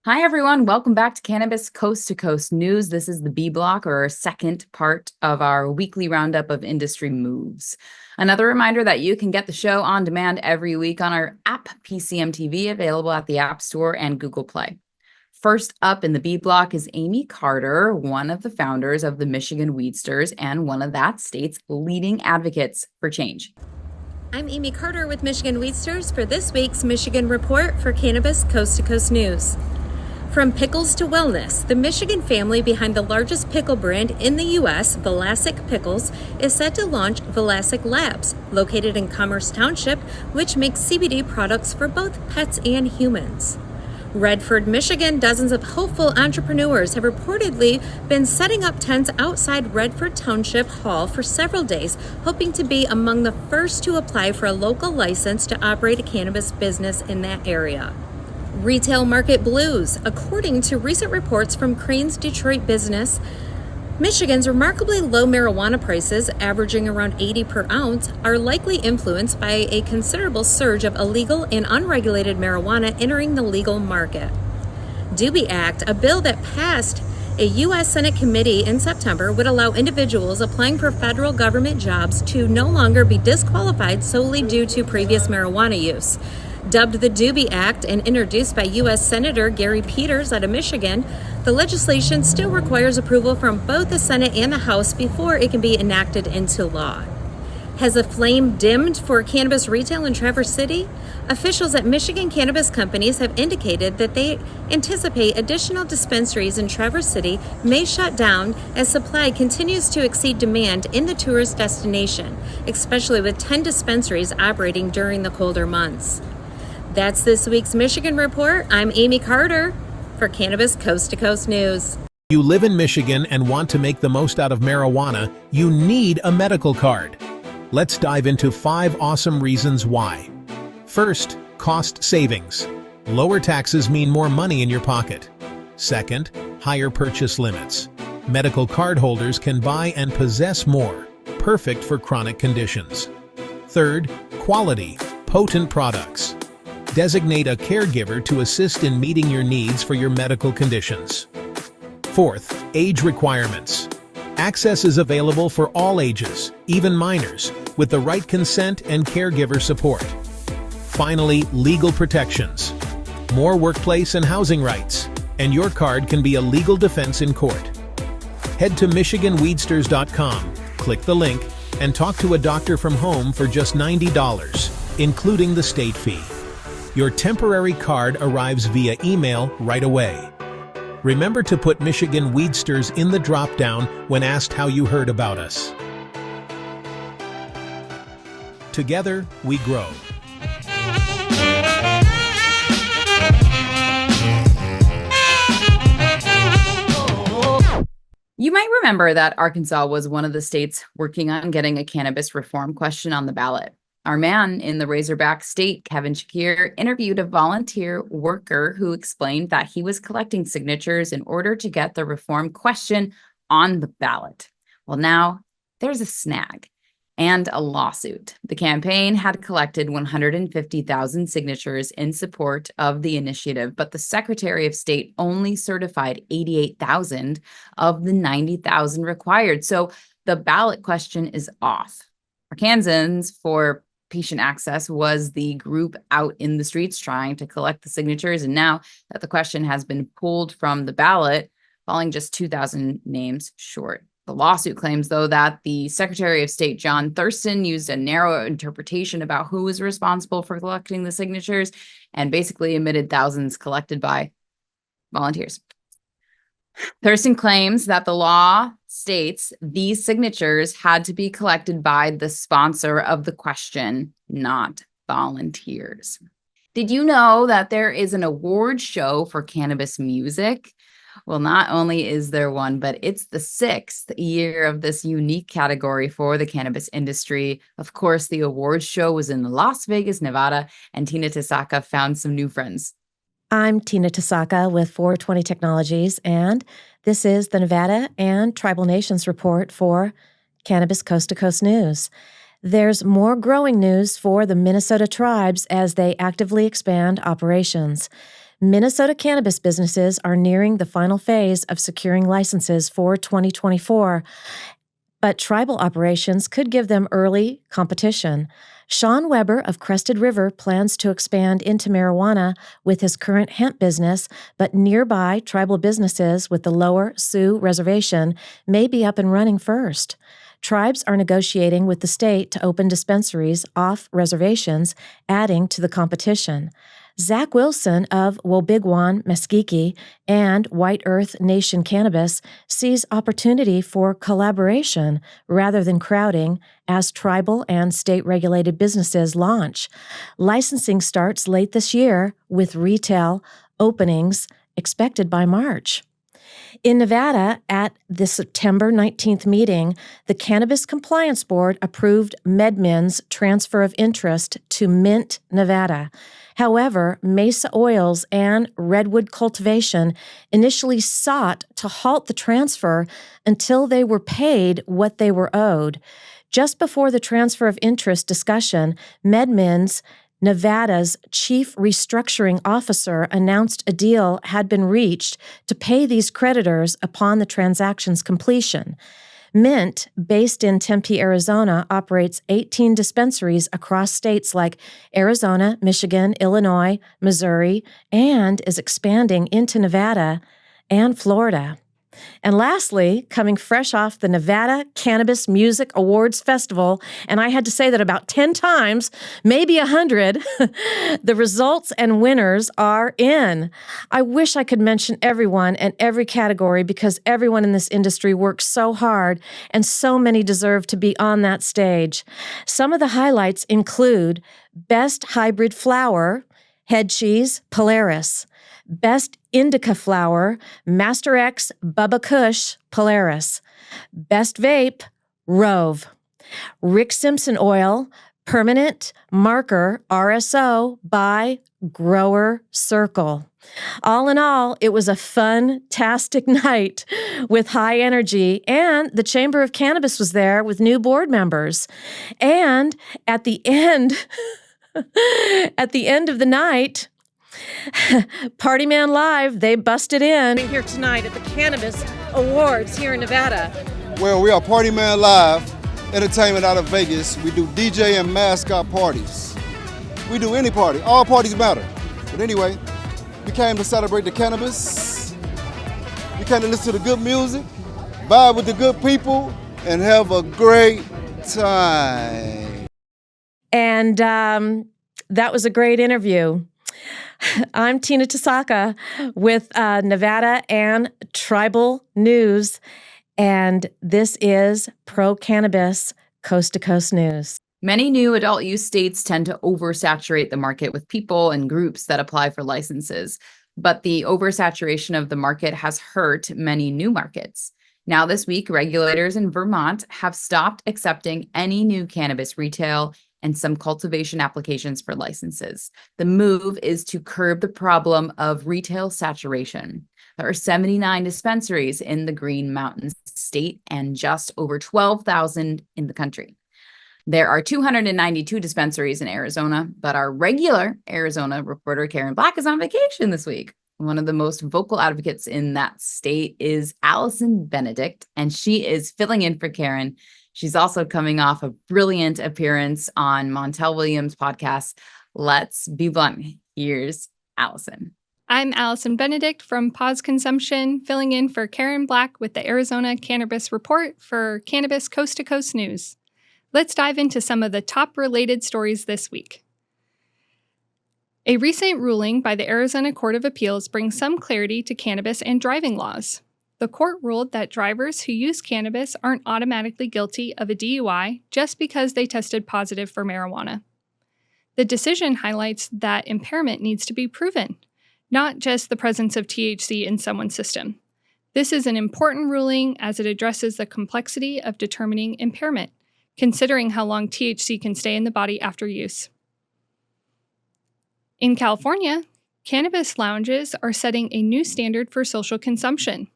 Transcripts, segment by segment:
Hi, everyone. Welcome back to Cannabis Coast to Coast News. This is the B Block, or our second part of our weekly roundup of industry moves. Another reminder that you can get the show on demand every week on our app, PCMTV, available at the App Store and Google Play. First up in the B Block is Amie Carter, one of the founders of the Michigan Weedsters and one of that state's leading advocates for change. I'm Amie Carter with Michigan Weedsters for this week's Michigan Report for Cannabis Coast to Coast News. From pickles to wellness, the Michigan family behind the largest pickle brand in the U.S., Vlasic Pickles, is set to launch Vlasic Labs, located in Commerce Township, which makes CBD products for both pets and humans. Redford, Michigan, dozens of hopeful entrepreneurs have reportedly been setting up tents outside Redford Township Hall for several days, hoping to be among the first to apply for a local license to operate a cannabis business in that area. Retail market blues. According to recent reports from Crane's Detroit Business, Michigan's remarkably low marijuana prices, averaging around 80 per ounce, are likely influenced by a considerable surge of illegal and unregulated marijuana entering the legal market. Doobie Act, a bill that passed a U.S. Senate committee in September, would allow individuals applying for federal government jobs to no longer be disqualified solely due to previous marijuana use. Dubbed the Doobie Act and introduced by U.S. Senator Gary Peters out of Michigan, the legislation still requires approval from both the Senate and the House before it can be enacted into law. Has the flame dimmed for cannabis retail in Traverse City? Officials at Michigan cannabis companies have indicated that they anticipate additional dispensaries in Traverse City may shut down as supply continues to exceed demand in the tourist destination, especially with 10 dispensaries operating during the colder months. That's this week's Michigan Report. I'm Amie Carter for Cannabis Coast to Coast News. You live in Michigan and want to make the most out of marijuana, you need a medical card. Let's dive into 5 awesome reasons why. First, cost savings. Lower taxes mean more money in your pocket. Second, higher purchase limits. Medical card holders can buy and possess more, perfect for chronic conditions. Third, quality, potent products. Designate a caregiver to assist in meeting your needs for your medical conditions. Fourth, age requirements. Access is available for all ages, even minors, with the right consent and caregiver support. Finally, legal protections. More workplace and housing rights, and your card can be a legal defense in court. Head to MichiganWeedsters.com, click the link, and talk to a doctor from home for just $90, including the state fee. Your temporary card arrives via email right away. Remember to put Michigan Weedsters in the drop-down when asked how you heard about us. Together, we grow. You might remember that Arkansas was one of the states working on getting a cannabis reform question on the ballot. Our man in the Razorback state, Kevin Shakir, interviewed a volunteer worker who explained that he was collecting signatures in order to get the reform question on the ballot. Well, now there's a snag and a lawsuit. The campaign had collected 150,000 signatures in support of the initiative, but the Secretary of State only certified 88,000 of the 90,000 required. So the ballot question is off. Arkansans for Patient Access was the group out in the streets trying to collect the signatures. And now that the question has been pulled from the ballot, falling just 2,000 names short. The lawsuit claims, though, that the Secretary of State, John Thurston, used a narrow interpretation about who was responsible for collecting the signatures and basically omitted thousands collected by volunteers. Thurston claims that the law states these signatures had to be collected by the sponsor of the question, not volunteers. Did you know that there is an award show for cannabis music? Well, not only is there one, but it's the 6th year of this unique category for the cannabis industry. Of course, the award show was in Las Vegas, Nevada, and Tina Tasaka found some new friends. I'm Tina Tasaka with 420 Technologies, and this is the Nevada and Tribal Nations report for Cannabis Coast to Coast News. There's more growing news for the Minnesota tribes as they actively expand operations. Minnesota cannabis businesses are nearing the final phase of securing licenses for 2024, but tribal operations could give them early competition. Sean Weber of Crested River plans to expand into marijuana with his current hemp business, but nearby tribal businesses with the Lower Sioux Reservation may be up and running first. Tribes are negotiating with the state to open dispensaries off reservations, adding to the competition. Zach Wilson of Wobigwan, Mesquite, and White Earth Nation Cannabis sees opportunity for collaboration rather than crowding as tribal and state-regulated businesses launch. Licensing starts late this year, with retail openings expected by March. In Nevada, at the September 19th meeting, the Cannabis Compliance Board approved MedMin's transfer of interest to Mint, Nevada. However, Mesa Oils and Redwood Cultivation initially sought to halt the transfer until they were paid what they were owed. Just before the transfer of interest discussion, MedMin's Nevada's chief restructuring officer announced a deal had been reached to pay these creditors upon the transaction's completion. Mint, based in Tempe, Arizona, operates 18 dispensaries across states like Arizona, Michigan, Illinois, Missouri, and is expanding into Nevada and Florida. And lastly, coming fresh off the Nevada Cannabis Music Awards Festival, and I had to say that about 10 times, maybe 100, the results and winners are in. I wish I could mention everyone and every category because everyone in this industry works so hard and so many deserve to be on that stage. Some of the highlights include Best Hybrid Flower, Head Cheese, Polaris. Best Indica Flower, Master X, Bubba Kush, Polaris. Best Vape, Rove. Rick Simpson Oil, Permanent Marker, RSO, by Grower Circle. All in all, it was a fun-tastic night with high energy, and the Chamber of Cannabis was there with new board members. And at the end of the night, Party Man Live, they busted in. Here tonight at the Cannabis Awards here in Nevada. Well, we are Party Man Live, entertainment out of Vegas. We do DJ and mascot parties. We do any party. All parties matter. But anyway, we came to celebrate the cannabis. We came to listen to the good music, vibe with the good people, and have a great time. And that was a great interview. I'm Tina Tasaka with Nevada and Tribal News, and this is Pro Cannabis Coast to Coast News. Many new adult use states tend to oversaturate the market with people and groups that apply for licenses, but the oversaturation of the market has hurt many new markets. Now this week, regulators in Vermont have stopped accepting any new cannabis retail and some cultivation applications for licenses. The move is to curb the problem of retail saturation. There are 79 dispensaries in the Green Mountains state and just over 12,000 in the country. There are 292 dispensaries in Arizona, but our regular Arizona reporter Karen Black is on vacation this week. One of the most vocal advocates in that state is Allison Benedict, and she is filling in for Karen. She's also coming off a brilliant appearance on Montel Williams' podcast, Let's Be Blunt. Here's Allison. I'm Allison Benedict from Pause Consumption, filling in for Karen Black with the Arizona Cannabis Report for Cannabis Coast to Coast News. Let's dive into some of the top related stories this week. A recent ruling by the Arizona Court of Appeals brings some clarity to cannabis and driving laws. The court ruled that drivers who use cannabis aren't automatically guilty of a DUI just because they tested positive for marijuana. The decision highlights that impairment needs to be proven, not just the presence of THC in someone's system. This is an important ruling as it addresses the complexity of determining impairment, considering how long THC can stay in the body after use. In California, cannabis lounges are setting a new standard for social consumption.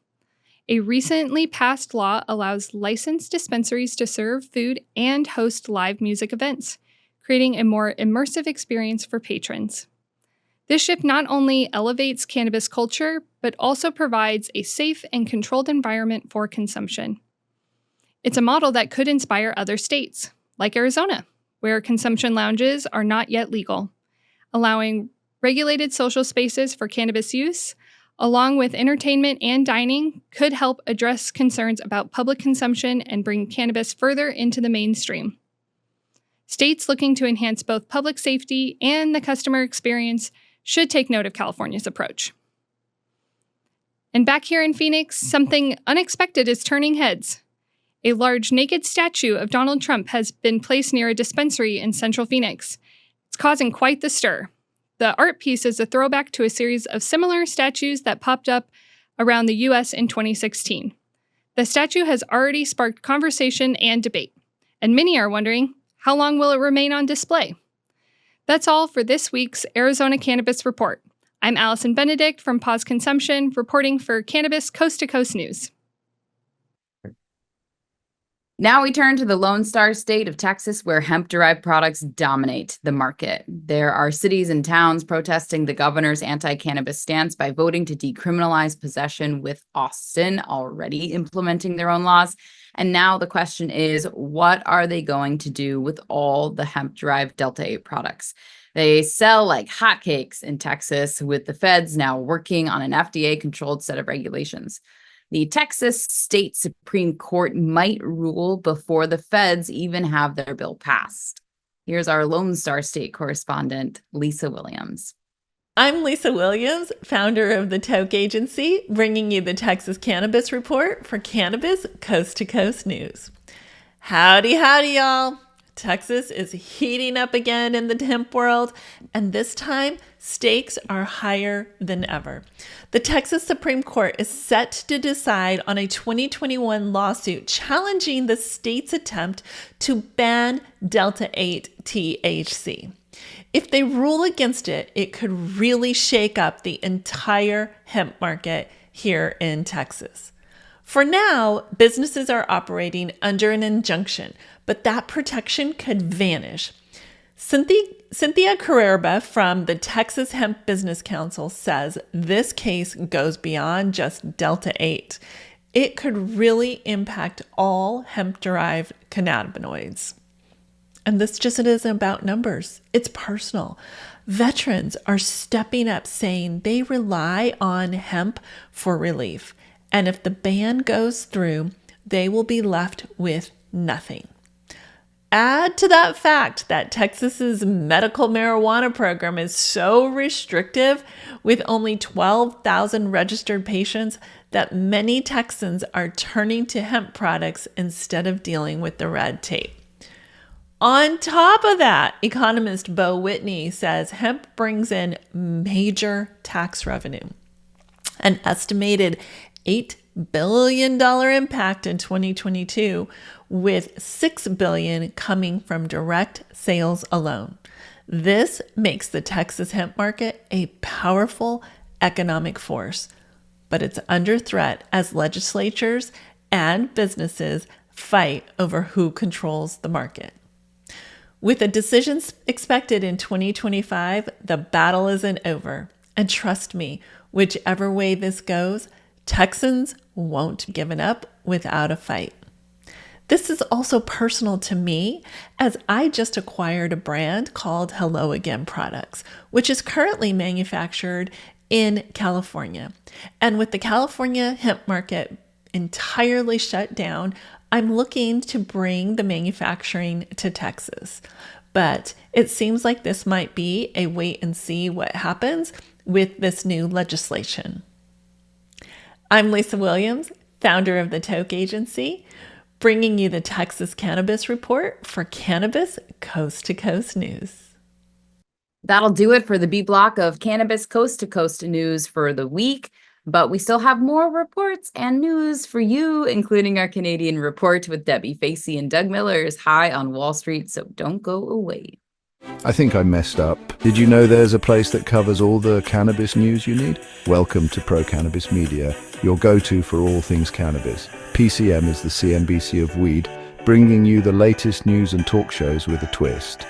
A recently passed law allows licensed dispensaries to serve food and host live music events, creating a more immersive experience for patrons. This shift not only elevates cannabis culture, but also provides a safe and controlled environment for consumption. It's a model that could inspire other states, like Arizona, where consumption lounges are not yet legal, allowing regulated social spaces for cannabis use, along with entertainment and dining, could help address concerns about public consumption and bring cannabis further into the mainstream. States looking to enhance both public safety and the customer experience should take note of California's approach. And back here in Phoenix, something unexpected is turning heads. A large naked statue of Donald Trump has been placed near a dispensary in central Phoenix. It's causing quite the stir. The art piece is a throwback to a series of similar statues that popped up around the U.S. in 2016. The statue has already sparked conversation and debate, and many are wondering, how long will it remain on display? That's all for this week's Arizona Cannabis Report. I'm Allison Benedict from Pause Consumption, reporting for Cannabis Coast to Coast News. Now we turn to the Lone Star State of Texas, where hemp-derived products dominate the market. There are cities and towns protesting the governor's anti-cannabis stance by voting to decriminalize possession, with Austin already implementing their own laws. And now the question is, what are they going to do with all the hemp-derived Delta-8 products? They sell like hotcakes in Texas, with the feds now working on an FDA-controlled set of regulations. The Texas State Supreme Court might rule before the feds even have their bill passed. Here's our Lone Star State correspondent, Lisa Williams. I'm Lisa Williams, founder of the Toke Agency, bringing you the Texas Cannabis Report for Cannabis Coast to Coast News. Howdy, y'all. Texas is heating up again in the hemp world, and this time, stakes are higher than ever. The Texas Supreme Court is set to decide on a 2021 lawsuit challenging the state's attempt to ban Delta-8 THC. If they rule against it, it could really shake up the entire hemp market here in Texas. For now, businesses are operating under an injunction, but that protection could vanish. Cynthia Carrera from the Texas Hemp Business Council says this case goes beyond just Delta-8. It could really impact all hemp-derived cannabinoids. And this just isn't about numbers. It's personal. Veterans are stepping up, saying they rely on hemp for relief. And if the ban goes through, they will be left with nothing. Add to that fact that Texas's medical marijuana program is so restrictive, with only 12,000 registered patients, that many Texans are turning to hemp products instead of dealing with the red tape. On top of that, economist Bo Whitney says hemp brings in major tax revenue. An estimated $8 billion impact in 2022, with $6 billion coming from direct sales alone. This makes the Texas hemp market a powerful economic force, but it's under threat as legislatures and businesses fight over who controls the market. With the decisions expected in 2025, the battle isn't over. And trust me, whichever way this goes, Texans won't give it up without a fight. This is also personal to me, as I just acquired a brand called Hello Again Products, which is currently manufactured in California. And with the California hemp market entirely shut down, I'm looking to bring the manufacturing to Texas. But it seems like this might be a wait and see what happens with this new legislation. I'm Lisa Williams, founder of the Toke Agency, bringing you the Texas Cannabis Report for Cannabis Coast to Coast News. That'll do it for the B block of Cannabis Coast to Coast News for the week. But we still have more reports and news for you, including our Canadian report with Debbie Facey and Doug Miller's High on Wall Street, so don't go away. I think I messed up. Did you know there's a place that covers all the cannabis news you need? Welcome to Pro Cannabis Media, your go-to for all things cannabis. PCM is the CNBC of weed, bringing you the latest news and talk shows with a twist.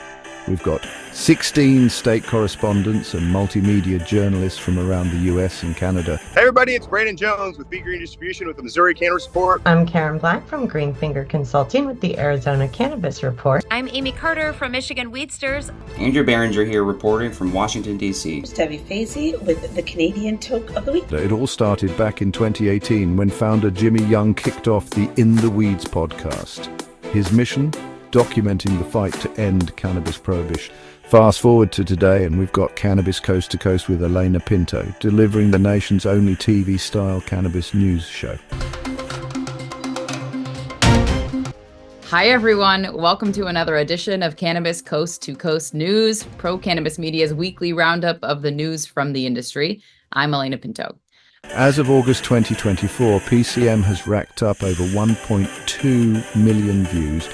We've got 16 state correspondents and multimedia journalists from around the US and Canada. Hey everybody, it's Brandon Jones with Big Green Distribution with the Missouri Cannabis Report. I'm Karen Black from Greenfinger Consulting with the Arizona Cannabis Report. I'm Amie Carter from Michigan Weedsters. Andrew Behringer here reporting from Washington, D.C. Debbie Fazy with the Canadian Toke of the Week. It all started back in 2018 when founder Jimmy Young kicked off the In the Weeds podcast. His mission? Documenting the fight to end cannabis prohibition. Fast forward to today and we've got Cannabis Coast to Coast with Alaina Pinto, delivering the nation's only TV-style cannabis news show. Hi, everyone. Welcome to another edition of Cannabis Coast to Coast News, Pro Cannabis Media's weekly roundup of the news from the industry. I'm Alaina Pinto. As of August 2024, PCM has racked up over 1.2 million views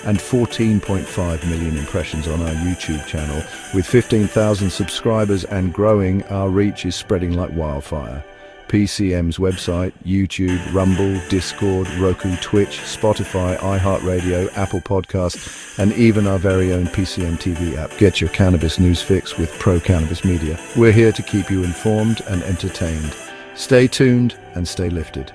and 14.5 million impressions on our YouTube channel. With 15,000 subscribers and growing, our reach is spreading like wildfire. PCM's website, YouTube, Rumble, Discord, Roku, Twitch, Spotify, iHeartRadio, Apple Podcasts, and even our very own PCM TV app. Get your cannabis news fix with Pro Cannabis Media. We're here to keep you informed and entertained. Stay tuned and stay lifted.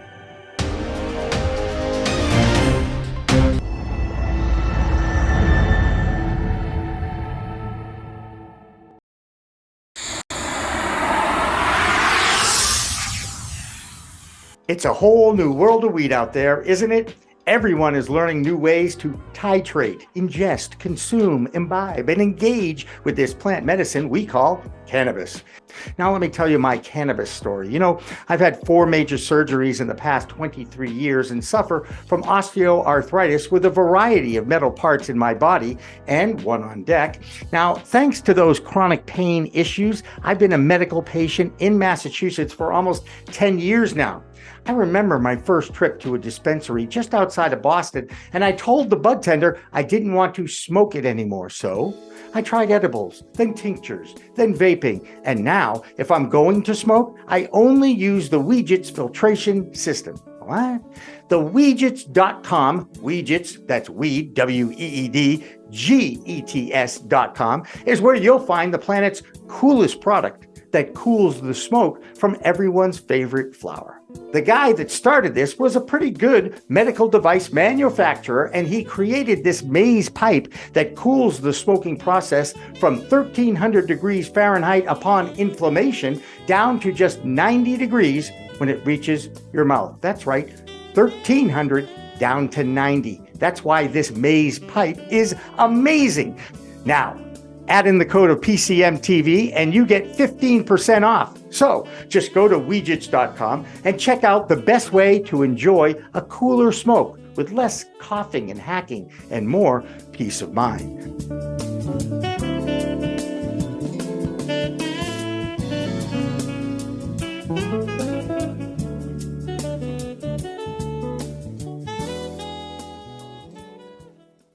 It's a whole new world of weed out there, isn't it? Everyone is learning new ways to titrate, ingest, consume, imbibe, and engage with this plant medicine we call cannabis. Now, let me tell you my cannabis story. You know, I've had 4 major surgeries in the past 23 years and suffer from osteoarthritis with a variety of metal parts in my body and one on deck. Now, thanks to those chronic pain issues, I've been a medical patient in Massachusetts for almost 10 years now. I remember my first trip to a dispensary just outside of Boston, and I told the bud tender I didn't want to smoke it anymore. So I tried edibles, then tinctures, then vaping, and now if I'm going to smoke, I only use the Weedgets filtration system. What? The Weedgets.com, Weedgets, that's weed, W-E-E-D, G-E-T-S.com, is where you'll find the planet's coolest product that cools the smoke from everyone's favorite flower. The guy that started this was a pretty good medical device manufacturer, and he created this maze pipe that cools the smoking process from 1300 degrees Fahrenheit upon inflammation down to just 90 degrees when it reaches your mouth. That's right, 1300 down to 90. That's why this maze pipe is amazing. Now, add in the code of PCMTV and you get 15% off. So just go to Weedgets.com and check out the best way to enjoy a cooler smoke with less coughing and hacking and more peace of mind.